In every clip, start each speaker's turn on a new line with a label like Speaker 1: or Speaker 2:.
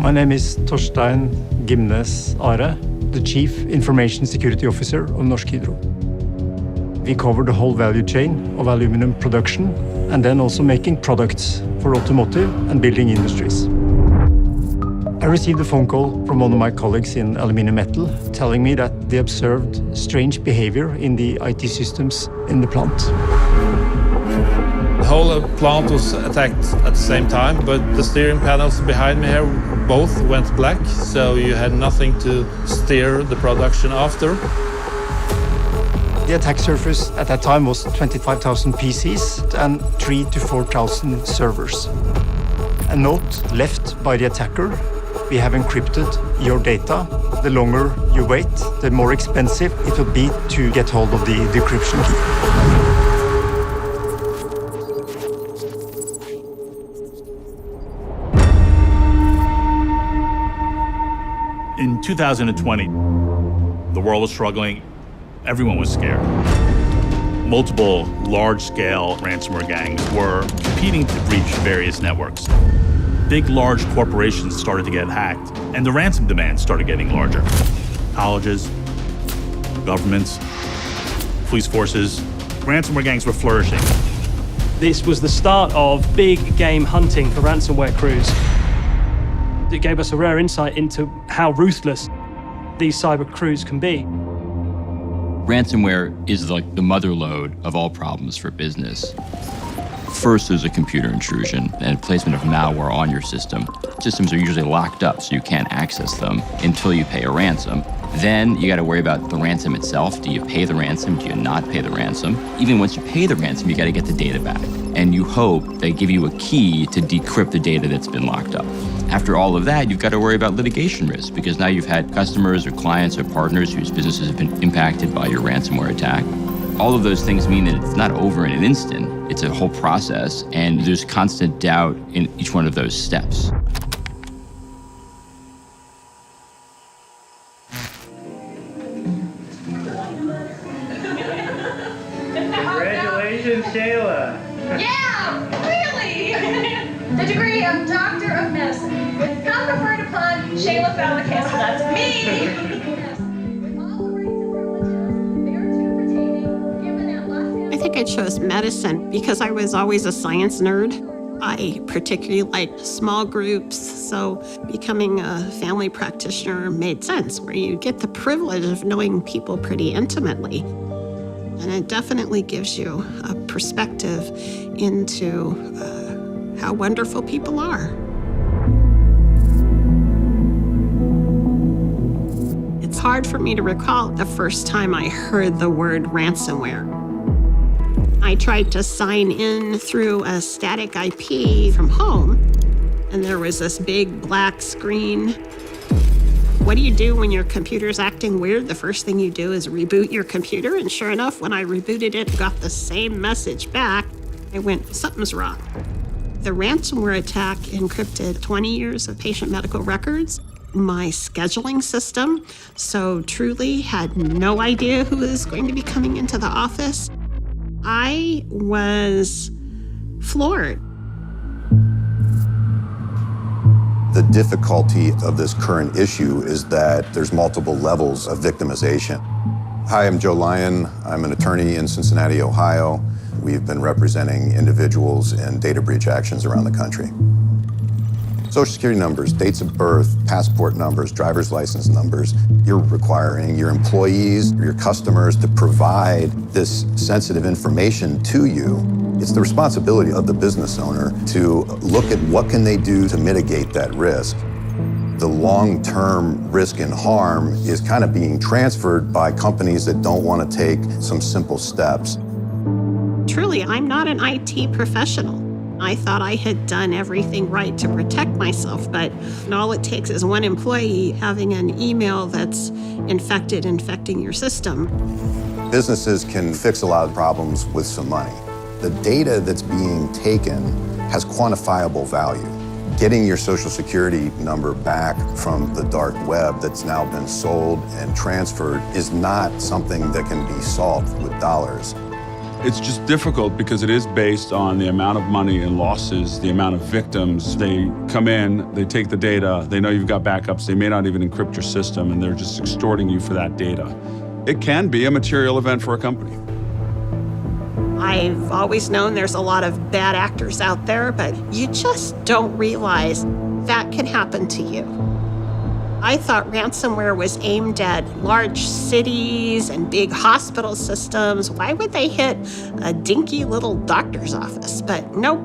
Speaker 1: My name is Torstein Gimnes Are, the Chief Information Security Officer of Norsk Hydro. We cover the whole value chain of aluminum production and then also making products for automotive and building industries. I received a phone call from one of my colleagues in aluminum metal telling me that they observed strange behavior in the IT systems in the plant.
Speaker 2: The whole plant was attacked at the same time, but the steering panels behind me here both went black, so you had nothing to steer the production after.
Speaker 1: The attack surface at that time was 25,000 PCs and 3,000 to 4,000 servers. A note left by the attacker: we have encrypted your data. The longer you wait, the more expensive it will be to get hold of the decryption key.
Speaker 3: In 2020, the world was struggling. Everyone was scared. Multiple large-scale ransomware gangs were competing to breach various networks. Big, large corporations started to get hacked, and the ransom demands started getting larger. Colleges, governments, police forces, ransomware gangs were flourishing.
Speaker 4: This was the start of big game hunting for ransomware crews. It gave us a rare insight into how ruthless these cyber crews can be.
Speaker 5: Ransomware is like the mother lode of all problems for business. First, there's a computer intrusion and placement of malware on your system. Systems are usually locked up, so you can't access them until you pay a ransom. Then you got to worry about the ransom itself. Do you pay the ransom? Do you not pay the ransom? Even once you pay the ransom, you got to get the data back. And you hope they give you a key to decrypt the data that's been locked up. After all of that, you've got to worry about litigation risk, because now you've had customers or clients or partners whose businesses have been impacted by your ransomware attack. All of those things mean that it's not over in an instant. It's a whole process, and there's constant doubt in each one of those steps.
Speaker 6: Congratulations, Shayla.
Speaker 7: Yeah, really? The degree of Doctor of Medicine, with conferred upon Shayla Fallakis, so that's me.
Speaker 8: I think I chose medicine because I was always a science nerd. I particularly liked small groups, so becoming a family practitioner made sense, where you get the privilege of knowing people pretty intimately. And it definitely gives you a perspective into how wonderful people are. It's hard for me to recall the first time I heard the word ransomware. I tried to sign in through a static IP from home, and there was this big black screen. What do you do when your computer's acting weird? The first thing you do is reboot your computer, and sure enough, when I rebooted it, got the same message back. I went, something's wrong. The ransomware attack encrypted 20 years of patient medical records, my scheduling system, so truly had no idea who was going to be coming into the office. I was floored.
Speaker 9: The difficulty of this current issue is that there's multiple levels of victimization. Hi, I'm Joe Lyon. I'm an attorney in Cincinnati, Ohio. We've been representing individuals in data breach actions around the country. Social security numbers, dates of birth, passport numbers, driver's license numbers. You're requiring your employees, your customers to provide this sensitive information to you. It's the responsibility of the business owner to look at what can they do to mitigate that risk. The long-term risk and harm is kind of being transferred by companies that don't want to take some simple steps.
Speaker 8: Truly, I'm not an IT professional. I thought I had done everything right to protect myself, but all it takes is one employee having an email that's infecting your system.
Speaker 9: Businesses can fix a lot of problems with some money. The data that's being taken has quantifiable value. Getting your social security number back from the dark web that's now been sold and transferred is not something that can be solved with dollars.
Speaker 6: It's just difficult because it is based on the amount of money and losses, the amount of victims. They come in, they take the data, they know you've got backups, they may not even encrypt your system, and they're just extorting you for that data. It can be a material event for a company.
Speaker 8: I've always known there's a lot of bad actors out there, but you just don't realize that can happen to you. I thought ransomware was aimed at large cities and big hospital systems. Why would they hit a dinky little doctor's office? But nope,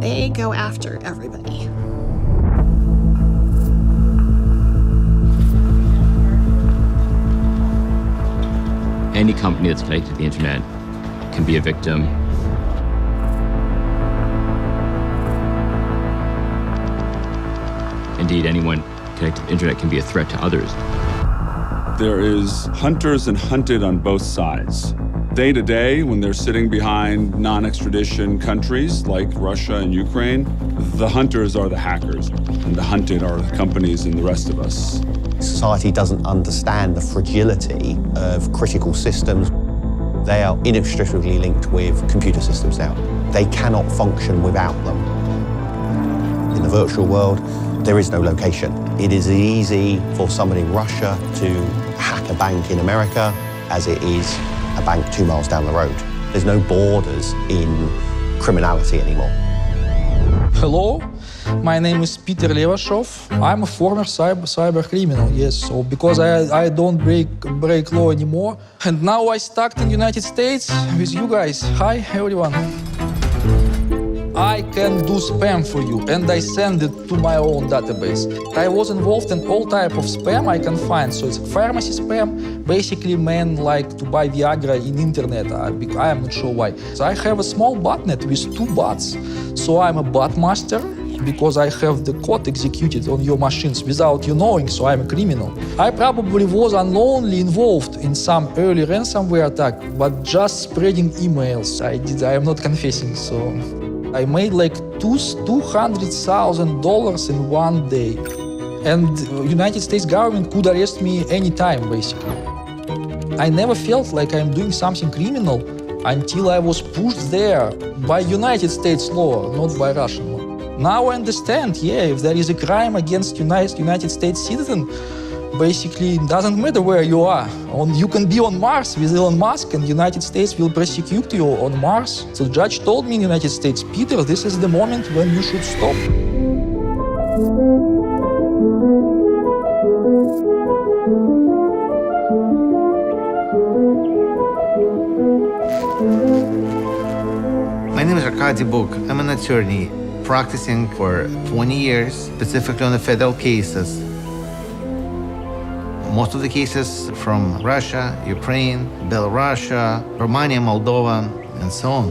Speaker 8: they go after everybody.
Speaker 5: Any company that's connected to the internet can be a victim. Indeed, anyone connected to the internet can be a threat to others.
Speaker 6: There is hunters and hunted on both sides. Day to day, when they're sitting behind non-extradition countries like Russia and Ukraine, the hunters are the hackers, and the hunted are the companies and the rest of us.
Speaker 10: Society doesn't understand the fragility of critical systems. They are inextricably linked with computer systems now. They cannot function without them. In the virtual world, there is no location. It is easy for somebody in Russia to hack a bank in America as it is a bank 2 miles down the road. There's no borders in criminality anymore.
Speaker 11: Hello, my name is Peter Levashov. I'm a former cyber criminal, yes. So because I don't break law anymore, and now I stuck in the United States with you guys. Hi, everyone. I can do spam for you, and I send it to my own database. I was involved in all type of spam I can find. So it's pharmacy spam. Basically, men like to buy Viagra in internet. I am not sure why. So I have a small botnet with 2 bots. So I'm a bot master because I have the code executed on your machines without you knowing, so I'm a criminal. I probably was unknowingly involved in some early ransomware attack, but just spreading emails. I am not confessing, so I made like $200,000 in one day. And United States government could arrest me anytime, basically. I never felt like I'm doing something criminal until I was pushed there by United States law, not by Russian law. Now I understand, if there is a crime against United States citizen, basically it doesn't matter where you are. You can be on Mars with Elon Musk and United States will prosecute you on Mars. So the judge told me in the United States, Peter, this is the moment when you should stop.
Speaker 12: My name is Arkady Buk. I'm an attorney practicing for 20 years, specifically on the federal cases. Most of the cases from Russia, Ukraine, Belarus, Romania, Moldova, and so on.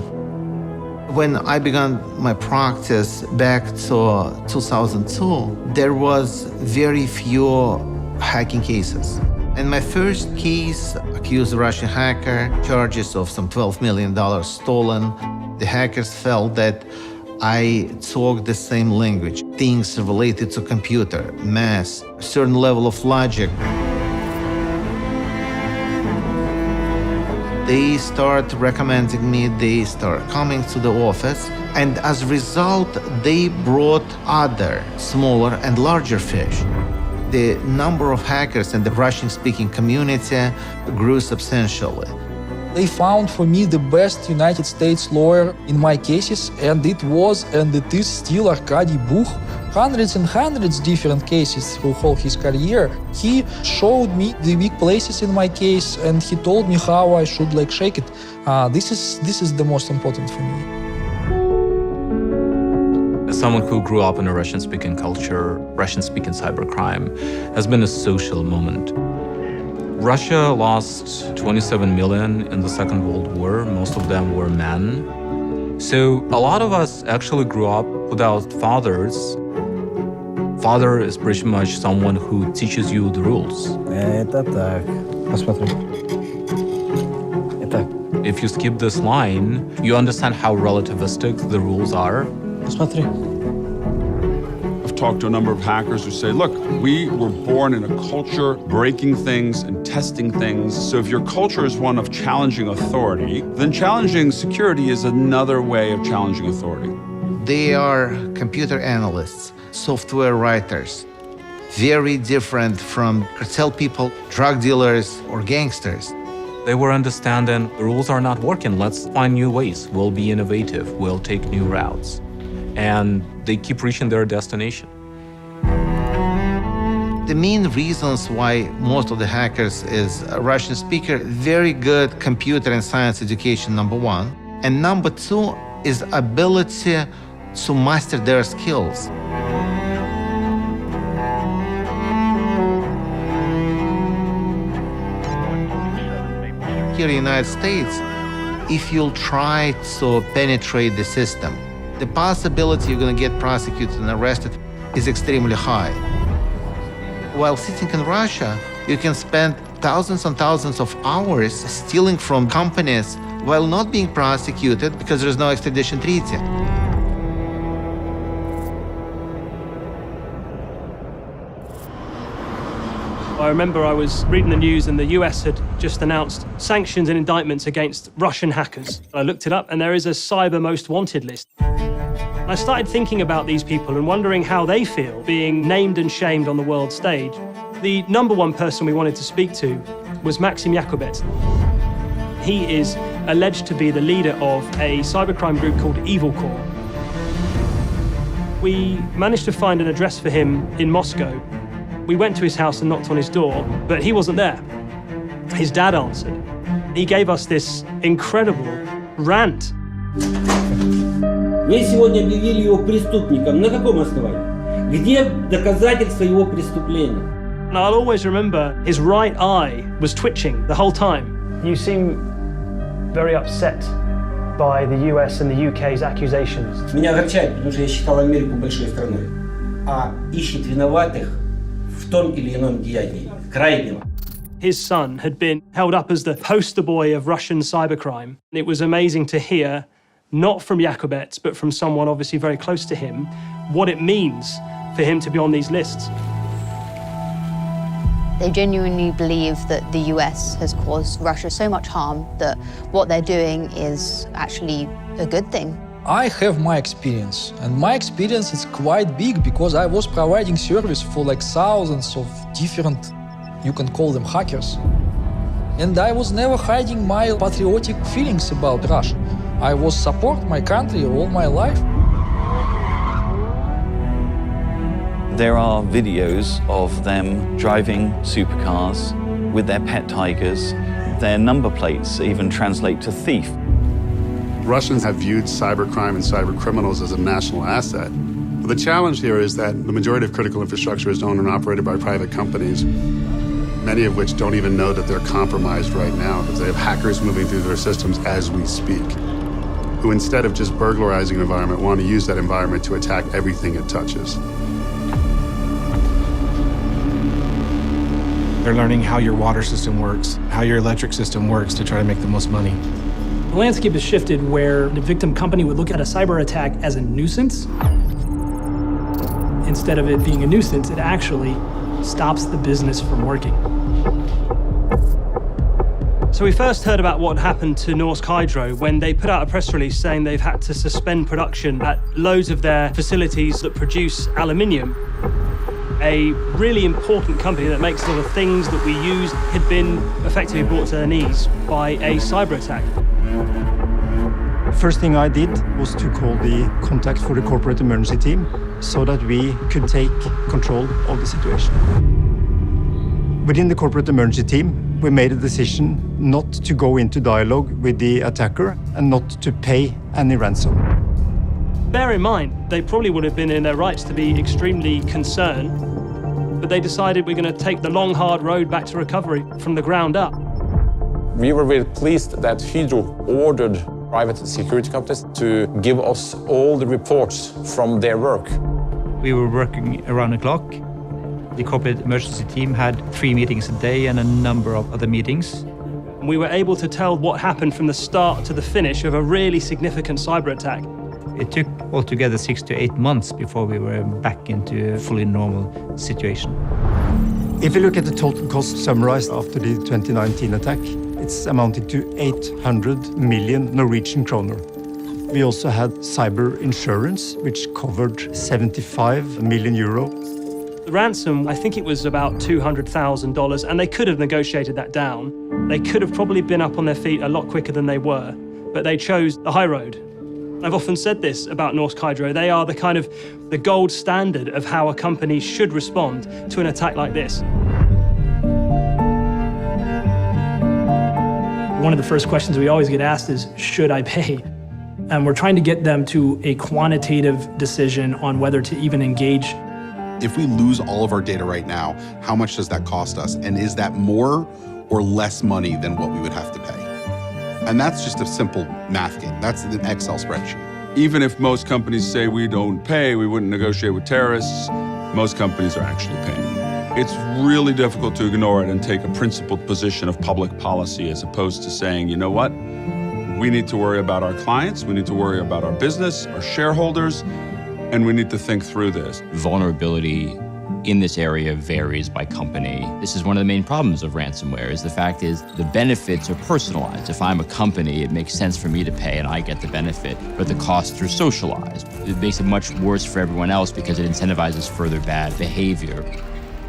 Speaker 12: When I began my practice back to 2002, there was very few hacking cases. In my first case, accused a Russian hacker, charges of some $12 million stolen. The hackers felt that I talk the same language, things related to computer, math, a certain level of logic. They start recommending me, they start coming to the office, and as a result, they brought other smaller and larger fish. The number of hackers in the Russian-speaking community grew substantially.
Speaker 11: They found for me the best United States lawyer in my cases, and it was and it is still Arkady Buk. Hundreds and hundreds different cases through all his career. He showed me the weak places in my case, and he told me how I should shake it. This is the most important for me.
Speaker 13: As someone who grew up in a Russian-speaking culture, Russian-speaking cybercrime has been a social moment. Russia lost 27 million in the Second World War. Most of them were men. So a lot of us actually grew up without fathers. Father is pretty much someone who teaches you the rules.
Speaker 14: Это так. Посмотри. Итак.
Speaker 13: If you skip this line, you understand how relativistic the rules are.
Speaker 14: Посмотри.
Speaker 6: I've talked to a number of hackers who say, look, we were born in a culture breaking things and testing things. So if your culture is one of challenging authority, then challenging security is another way of challenging authority.
Speaker 12: They are computer analysts, software writers, very different from cartel people, drug dealers, or gangsters.
Speaker 13: They were understanding the rules are not working. Let's find new ways. We'll be innovative. We'll take new routes. And they keep reaching their destination.
Speaker 12: The main reasons why most of the hackers is a Russian speaker, very good computer and science education, number one. And number two is ability to master their skills. Here in the United States, if you'll try to penetrate the system, the possibility you're going to get prosecuted and arrested is extremely high. While sitting in Russia, you can spend thousands and thousands of hours stealing from companies while not being prosecuted because there's no extradition treaty.
Speaker 4: I remember I was reading the news and the US had just announced sanctions and indictments against Russian hackers. I looked it up and there is a cyber most wanted list. I started thinking about these people and wondering how they feel being named and shamed on the world stage. The number one person we wanted to speak to was Maxim Yakubets. He is alleged to be the leader of a cybercrime group called Evil Corps. We managed to find an address for him in Moscow. We went to his house and knocked on his door, but he wasn't there. His dad answered. He gave us this incredible rant.
Speaker 15: Вы сегодня объявили его преступником. На каком основании? Где доказательства его преступления?
Speaker 4: And I'll always remember his right eye was twitching the whole time. You seem very upset by the US and the UK's accusations.
Speaker 15: Меня огорчает, потому что я считал Америку большой страной, а ищет виноватых в том или ином деянии, крайнего.
Speaker 4: His son had been held up as the poster boy of Russian cybercrime. It was amazing to hear, not from Yakubets, but from someone obviously very close to him, what it means for him to be on these lists.
Speaker 16: They genuinely believe that the US has caused Russia so much harm that what they're doing is actually a good thing.
Speaker 11: I have my experience, and my experience is quite big because I was providing service for like thousands of different, you can call them hackers. And I was never hiding my patriotic feelings about Russia. I was support my country all my life.
Speaker 17: There are videos of them driving supercars with their pet tigers. Their number plates even translate to thief.
Speaker 18: Russians have viewed cybercrime and cybercriminals as a national asset. But the challenge here is that the majority of critical infrastructure is owned and operated by private companies, many of which don't even know that they're compromised right now because they have hackers moving through their systems as we speak, who instead of just burglarizing an environment want to use that environment to attack everything it touches.
Speaker 19: They're learning how your water system works, how your electric system works to try to make the most money.
Speaker 20: The landscape has shifted where the victim company would look at a cyber attack as a nuisance. Instead of it being a nuisance, it actually stops the business from working.
Speaker 4: So we first heard about what happened to Norsk Hydro when they put out a press release saying they've had to suspend production at loads of their facilities that produce aluminium. A really important company that makes a lot of things that we use had been effectively brought to their knees by a cyber attack.
Speaker 1: First thing I did was to call the contact for the corporate emergency team so that we could take control of the situation. Within the corporate emergency team, we made a decision not to go into dialogue with the attacker and not to pay any ransom.
Speaker 4: Bear in mind, they probably would have been in their rights to be extremely concerned, but they decided we're going to take the long, hard road back to recovery from the ground up.
Speaker 21: We were very pleased that Hydro ordered private security companies to give us all the reports from their work.
Speaker 22: We were working around the clock. The corporate emergency team had 3 meetings a day and a number of other meetings.
Speaker 4: We were able to tell what happened from the start to the finish of a really significant cyber attack.
Speaker 22: It took altogether 6 to 8 months before we were back into a fully normal situation.
Speaker 1: If you look at the total cost summarized after the 2019 attack, it's amounting to 800 million Norwegian kroner. We also had cyber insurance, which covered 75 million euro.
Speaker 4: The ransom, I think it was about $200,000, and they could have negotiated that down. They could have probably been up on their feet a lot quicker than they were, but they chose the high road. I've often said this about Norsk Hydro. They are the gold standard of how a company should respond to an attack like this.
Speaker 20: One of the first questions we always get asked is, should I pay? And we're trying to get them to a quantitative decision on whether to even engage.
Speaker 2: If we lose all of our data right now, how much does that cost us? And is that more or less money than what we would have to pay? And that's just a simple math game. That's an Excel spreadsheet.
Speaker 6: Even if most companies say we don't pay, we wouldn't negotiate with terrorists, most companies are actually paying. It's really difficult to ignore it and take a principled position of public policy as opposed to saying, you know what? We need to worry about our clients, we need to worry about our business, our shareholders, and we need to think through this.
Speaker 5: Vulnerability in this area varies by company. This is one of the main problems of ransomware, is the fact is the benefits are personalized. If I'm a company, it makes sense for me to pay and I get the benefit, but the costs are socialized. It makes it much worse for everyone else because it incentivizes further bad behavior.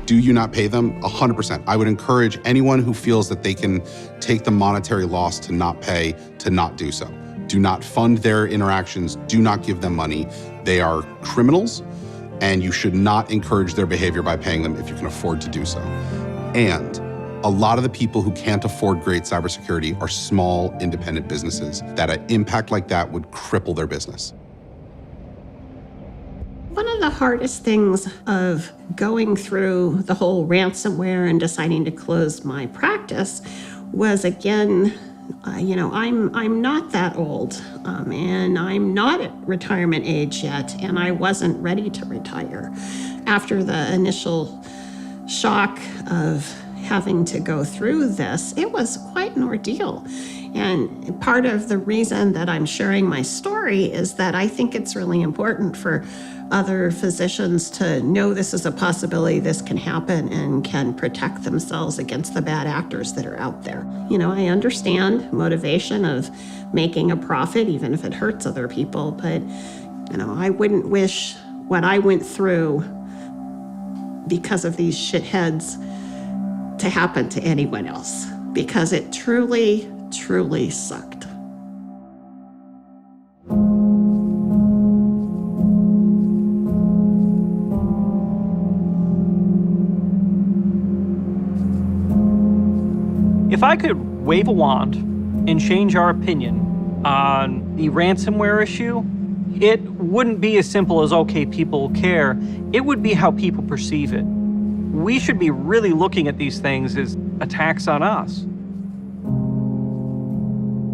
Speaker 2: Do you not pay them? 100%. I would encourage anyone who feels that they can take the monetary loss to not pay, to not do so. Do not fund their interactions. Do not give them money. They are criminals, and you should not encourage their behavior by paying them if you can afford to do so. And a lot of the people who can't afford great cybersecurity are small, independent businesses that an impact like that would cripple their business.
Speaker 8: One of the hardest things of going through the whole ransomware and deciding to close my practice was, again, I'm not that old, and I'm not at retirement age yet, and I wasn't ready to retire. After the initial shock of having to go through this, it was quite an ordeal. And part of the reason that I'm sharing my story is that I think it's really important for other physicians to know this is a possibility, this can happen, and can protect themselves against the bad actors that are out there. I understand motivation of making a profit, even if it hurts other people, but I wouldn't wish what I went through because of these shitheads to happen to anyone else, because it truly, truly sucked.
Speaker 3: If I could wave a wand and change our opinion on the ransomware issue, it wouldn't be as simple as, okay, people care. It would be how people perceive it. We should be really looking at these things as attacks on us.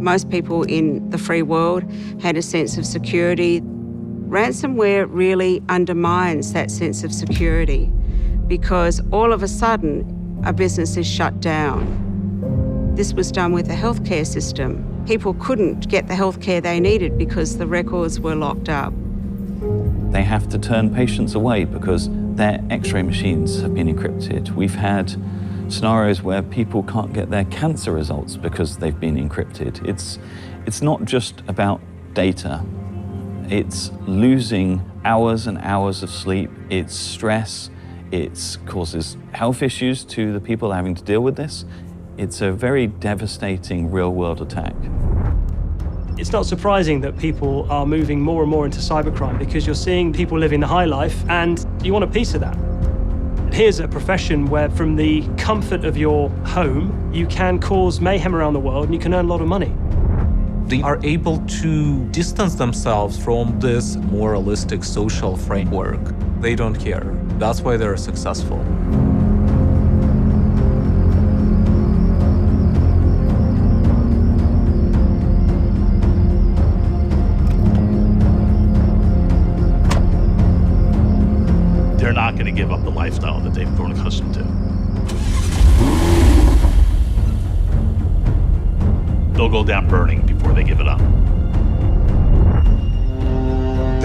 Speaker 23: Most people in the free world had a sense of security. Ransomware really undermines that sense of security because all of a sudden, a business is shut down. This was done with the healthcare system. People couldn't get the healthcare they needed because the records were locked up.
Speaker 17: They have to turn patients away because their X-ray machines have been encrypted. We've had scenarios where people can't get their cancer results because they've been encrypted. It's not just about data. It's losing hours and hours of sleep. It's stress. It causes health issues to the people having to deal with this. It's a very devastating real-world attack.
Speaker 4: It's not surprising that people are moving more and more into cybercrime because you're seeing people living the high life and you want a piece of that. Here's a profession where from the comfort of your home, you can cause mayhem around the world and you can earn a lot of money.
Speaker 13: They are able to distance themselves from this moralistic social framework. They don't care. That's why they're successful.
Speaker 24: They're not going to give up the lifestyle that they've grown accustomed to. They'll go down burning before they give it up.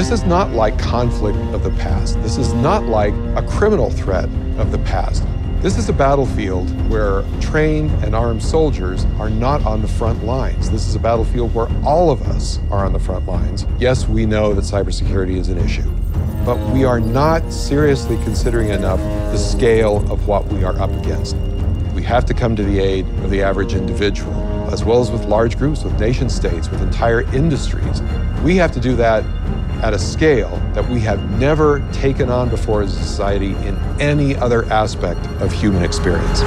Speaker 7: This is not like conflict of the past. This is not like a criminal threat of the past. This is a battlefield where trained and armed soldiers are not on the front lines. This is a battlefield where all of us are on the front lines. Yes, we know that cybersecurity is an issue, but we are not seriously considering enough the scale of what we are up against. We have to come to the aid of the average individual, as well as with large groups, with nation states, with entire industries. We have to do that at a scale that we have never taken on before as a society in any other aspect of human experience.